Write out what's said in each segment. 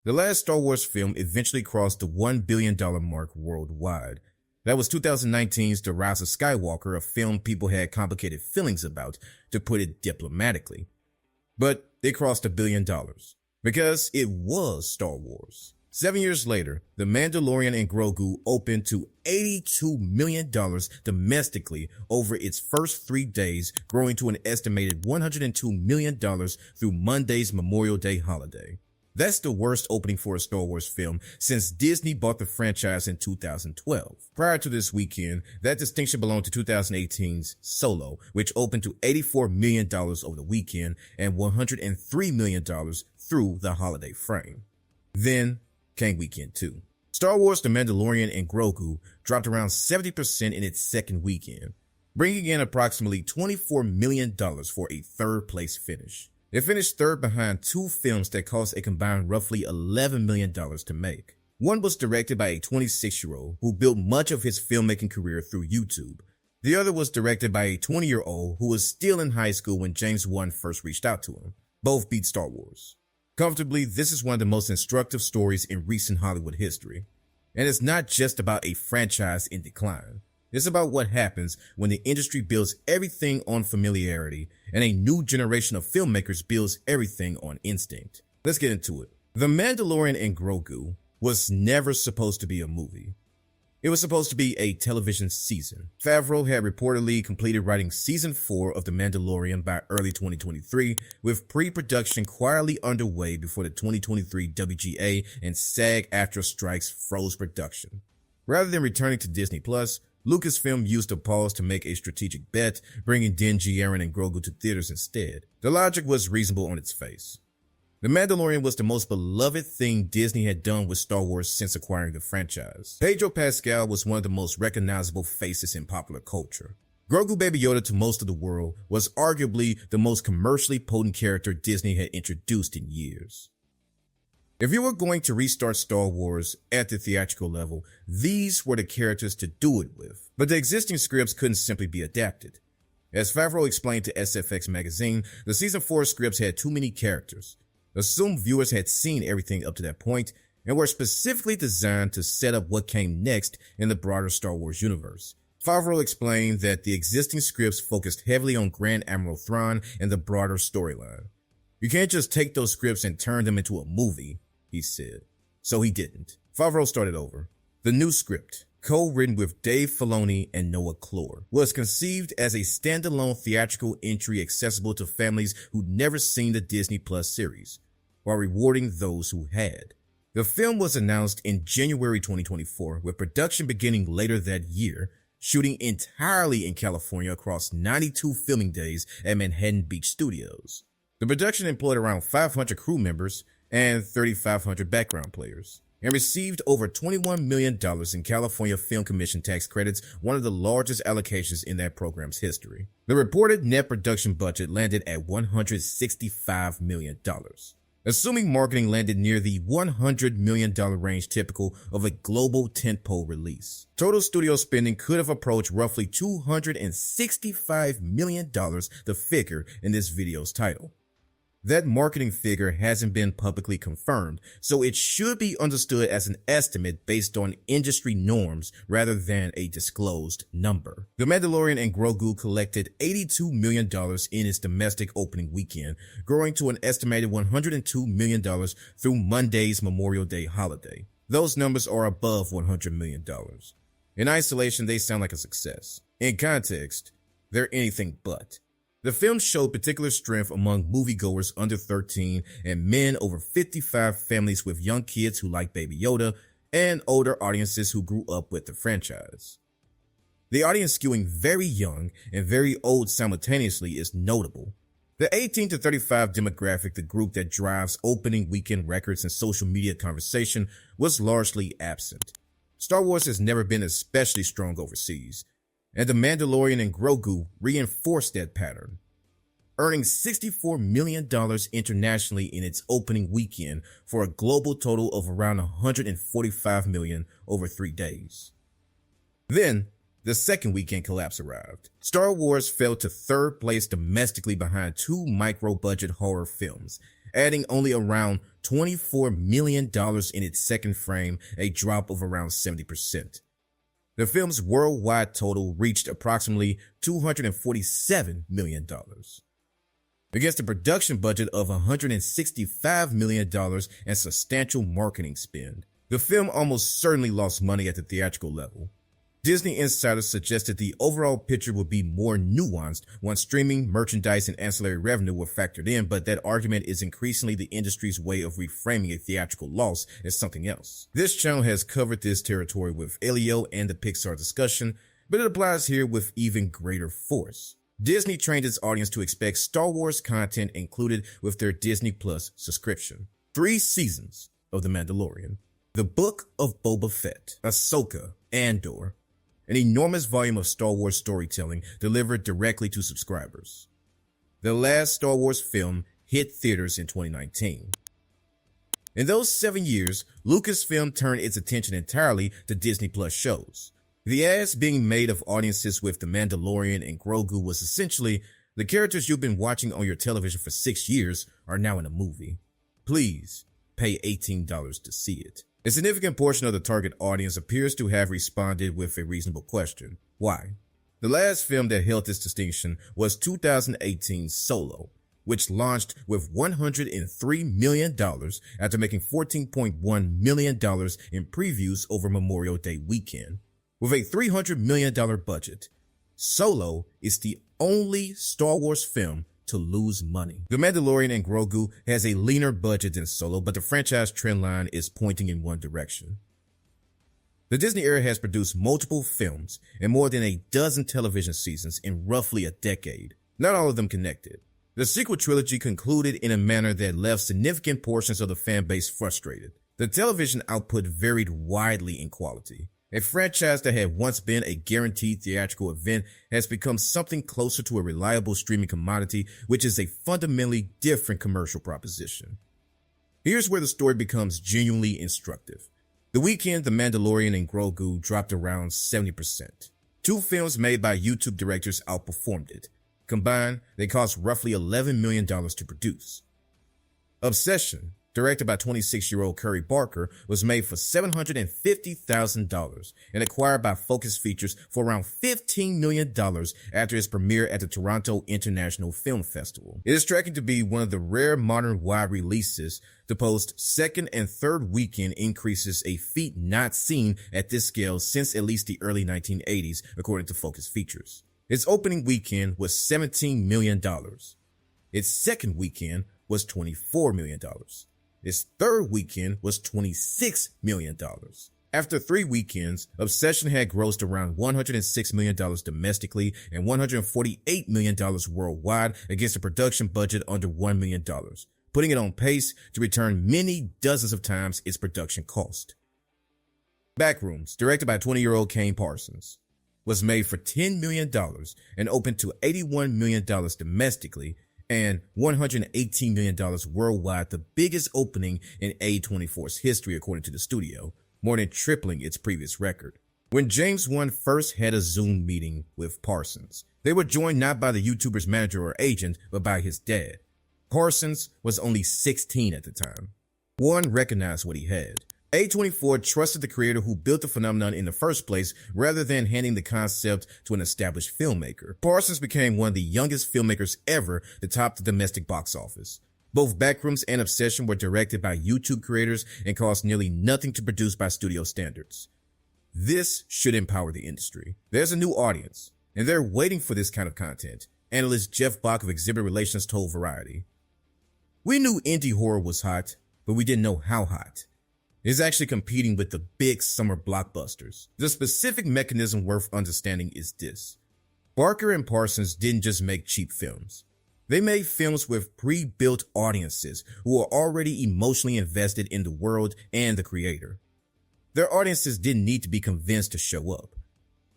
The last Star Wars film eventually crossed the $1 billion mark worldwide. That was 2019's The Rise of Skywalker, a film people had complicated feelings about, to put it diplomatically. But it crossed $1 billion, because it was Star Wars. 7 years later, The Mandalorian and Grogu opened to $82 million domestically over its first 3 days, growing to an estimated $102 million through Monday's Memorial Day holiday. That's the worst opening for a Star Wars film since Disney bought the franchise in 2012. Prior to this weekend, that distinction belonged to 2018's Solo, which opened to $84 million over the weekend and $103 million through the holiday frame. Then came Weekend 2. Star Wars The Mandalorian and Grogu dropped around 70% in its second weekend, bringing in approximately $24 million for a third-place finish. It finished third behind two films that cost a combined roughly $11 million to make. One was directed by a 26-year-old who built much of his filmmaking career through YouTube. The other was directed by a 20-year-old who was still in high school when James Wan first reached out to him. Both beat Star Wars. Comfortably, this is one of the most instructive stories in recent Hollywood history. And it's not just about a franchise in decline. It's about what happens when the industry builds everything on familiarity and a new generation of filmmakers builds everything on instinct. Let's get into it. The Mandalorian and Grogu was never supposed to be a movie. It was supposed to be a television season. Favreau had reportedly completed writing season 4 of The Mandalorian by early 2023, with pre-production quietly underway before the 2023 WGA and SAG-AFTRA strikes froze production. Rather than returning to Disney+, Lucasfilm used a pause to make a strategic bet, bringing Din Djarin and Grogu to theaters instead. The logic was reasonable on its face. The Mandalorian was the most beloved thing Disney had done with Star Wars since acquiring the franchise. Pedro Pascal was one of the most recognizable faces in popular culture. Grogu Baby Yoda to most of the world was arguably the most commercially potent character Disney had introduced in years. If you were going to restart Star Wars at the theatrical level, these were the characters to do it with. But the existing scripts couldn't simply be adapted. As Favreau explained to SFX magazine, the season 4 scripts had too many characters. Assumed viewers had seen everything up to that point and were specifically designed to set up what came next in the broader Star Wars universe. Favreau explained that the existing scripts focused heavily on Grand Admiral Thrawn and the broader storyline. You can't just take those scripts and turn them into a movie, he said. So he didn't. Favreau started over. The new script, co-written with Dave Filoni and Noah Clore, was conceived as a standalone theatrical entry accessible to families who'd never seen the Disney Plus series, while rewarding those who had. The film was announced in January 2024, with production beginning later that year, shooting entirely in California across 92 filming days at Manhattan Beach Studios. The production employed around 500 crew members and 3,500 background players, and received over $21 million in California Film Commission tax credits, one of the largest allocations in that program's history. The reported net production budget landed at $165 million, assuming marketing landed near the $100 million range typical of a global tentpole release. Total studio spending could have approached roughly $265 million, the figure in this video's title. That marketing figure hasn't been publicly confirmed, so it should be understood as an estimate based on industry norms rather than a disclosed number. The Mandalorian and Grogu collected $82 million in its domestic opening weekend, growing to an estimated $102 million through Monday's Memorial Day holiday. Those numbers are above $100 million. In isolation, they sound like a success. In context, they're anything but. The film showed particular strength among moviegoers under 13 and men over 55, families with young kids who like Baby Yoda, and older audiences who grew up with the franchise. The audience skewing very young and very old simultaneously is notable. The 18 to 35 demographic, the group that drives opening weekend records and social media conversation, was largely absent. Star Wars has never been especially strong overseas, and The Mandalorian and Grogu reinforced that pattern, earning $64 million internationally in its opening weekend for a global total of around $145 million over 3 days. Then The second weekend collapse arrived. Star Wars fell to third place domestically behind two micro-budget horror films, adding only around $24 million in its second frame, a drop of around 70%. The film's worldwide total reached approximately $247 million. Against a production budget of $165 million and substantial marketing spend, the film almost certainly lost money at the theatrical level. Disney insiders suggested the overall picture would be more nuanced once streaming, merchandise, and ancillary revenue were factored in, but that argument is increasingly the industry's way of reframing a theatrical loss as something else. This channel has covered this territory with Elio and the Pixar discussion, but it applies here with even greater force. Disney trained its audience to expect Star Wars content included with their Disney Plus subscription. 3 seasons of The Mandalorian, The Book of Boba Fett, Ahsoka, Andor, an enormous volume of Star Wars storytelling delivered directly to subscribers. The last Star Wars film hit theaters in 2019. In those 7 years, Lucasfilm turned its attention entirely to Disney Plus shows. The ads being made of audiences with The Mandalorian and Grogu was essentially, the characters you've been watching on your television for 6 years are now in a movie. Please pay $18 to see it. A significant portion of the target audience appears to have responded with a reasonable question. Why? The last film that held this distinction was 2018's Solo, which launched with $103 million after making $14.1 million in previews over Memorial Day weekend. With a $300 million budget, Solo is the only Star Wars film to lose money. The Mandalorian and Grogu has a leaner budget than Solo, but the franchise trendline is pointing in one direction. The Disney era has produced multiple films and more than a dozen television seasons in roughly a decade, not all of them connected. The sequel trilogy concluded in a manner that left significant portions of the fan base frustrated. The television output varied widely in quality. A franchise that had once been a guaranteed theatrical event has become something closer to a reliable streaming commodity, which is a fundamentally different commercial proposition. Here's where the story becomes genuinely instructive. The weekend The Mandalorian and Grogu dropped around 70%. 2 films made by YouTube directors outperformed it. Combined, they cost roughly $11 million to produce. Obsession, directed by 26-year-old Curry Barker, was made for $750,000 and acquired by Focus Features for around $15 million after its premiere at the Toronto International Film Festival. It is tracking to be one of the rare modern wide releases to post second and third weekend increases, a feat not seen at this scale since at least the early 1980s, according to Focus Features. Its opening weekend was $17 million. Its second weekend was $24 million. Its third weekend was $26 million. After 3 weekends, Obsession had grossed around $106 million domestically and $148 million worldwide against a production budget under $1 million, putting it on pace to return many dozens of times its production cost. Backrooms, directed by 20-year-old Kane Parsons, was made for $10 million and opened to $81 million domestically and $118 million worldwide, the biggest opening in A24's history according to the studio, more than tripling its previous record. When James Wan first had a Zoom meeting with Parsons, they were joined not by the YouTuber's manager or agent, but by his dad. Parsons was only 16 at the time. Wan recognized what he had. A24 trusted the creator who built the phenomenon in the first place rather than handing the concept to an established filmmaker. Parsons became one of the youngest filmmakers ever to top the domestic box office. Both Backrooms and Obsession were directed by YouTube creators and cost nearly nothing to produce by studio standards. This should empower the industry. There's a new audience, and they're waiting for this kind of content, analyst Jeff Bach of Exhibit Relations told Variety. We knew indie horror was hot, but we didn't know how hot. Is actually competing with the big summer blockbusters. The specific mechanism worth understanding is this. Barker and Parsons didn't just make cheap films. They made films with pre-built audiences who are already emotionally invested in the world and the creator. Their audiences didn't need to be convinced to show up.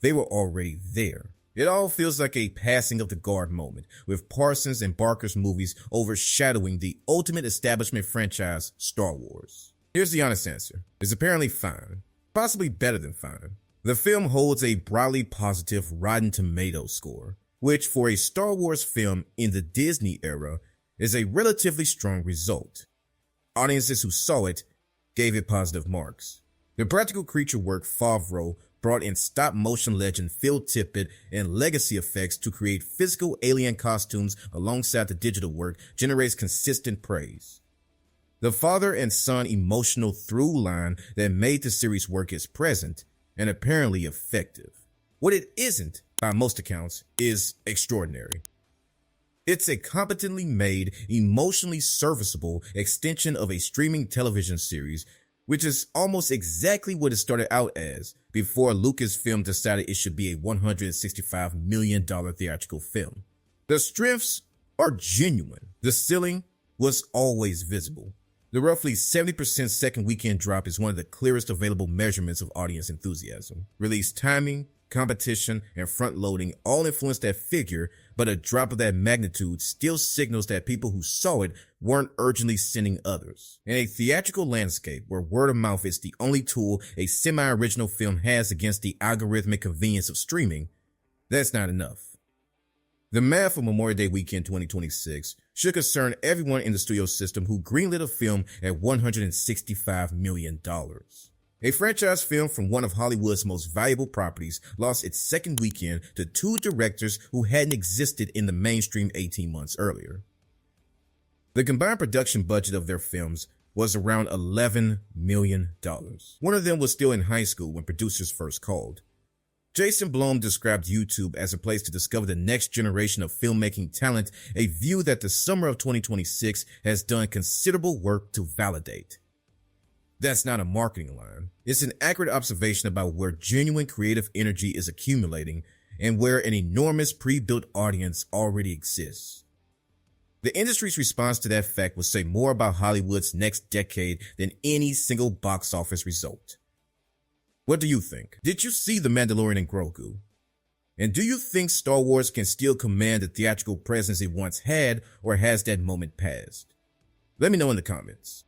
They were already there. It all feels like a passing of the guard moment, with Parsons and Barker's movies overshadowing the ultimate establishment franchise, Star Wars. Here's the honest answer. It's apparently fine. Possibly better than fine. The film holds a broadly positive Rotten Tomatoes score, which for a Star Wars film in the Disney era is a relatively strong result. Audiences who saw it gave it positive marks. The practical creature work Favreau brought in stop-motion legend Phil Tippett and legacy effects to create physical alien costumes alongside the digital work generates consistent praise. The father and son emotional through line that made the series work is present and apparently effective. What it isn't, by most accounts, is extraordinary. It's a competently made, emotionally serviceable extension of a streaming television series, which is almost exactly what it started out as before Lucasfilm decided it should be a $165 million theatrical film. The strengths are genuine. The ceiling was always visible. The roughly 70% second weekend drop is one of the clearest available measurements of audience enthusiasm. Release timing, competition, and front-loading all influence that figure, but a drop of that magnitude still signals that people who saw it weren't urgently sending others. In a theatrical landscape where word of mouth is the only tool a semi-original film has against the algorithmic convenience of streaming, that's not enough. The math for Memorial Day weekend 2026 should concern everyone in the studio system who greenlit a film at $165 million. A franchise film from one of Hollywood's most valuable properties lost its second weekend to two directors who hadn't existed in the mainstream 18 months earlier. The combined production budget of their films was around $11 million. One of them was still in high school when producers first called. Jason Blum described YouTube as a place to discover the next generation of filmmaking talent, a view that the summer of 2026 has done considerable work to validate. That's not a marketing line. It's an accurate observation about where genuine creative energy is accumulating and where an enormous pre-built audience already exists. The industry's response to that fact will say more about Hollywood's next decade than any single box office result. What do you think? Did you see The Mandalorian Grogu? And do you think Star Wars can still command the theatrical presence it once had, or has that moment passed? Let me know in the comments.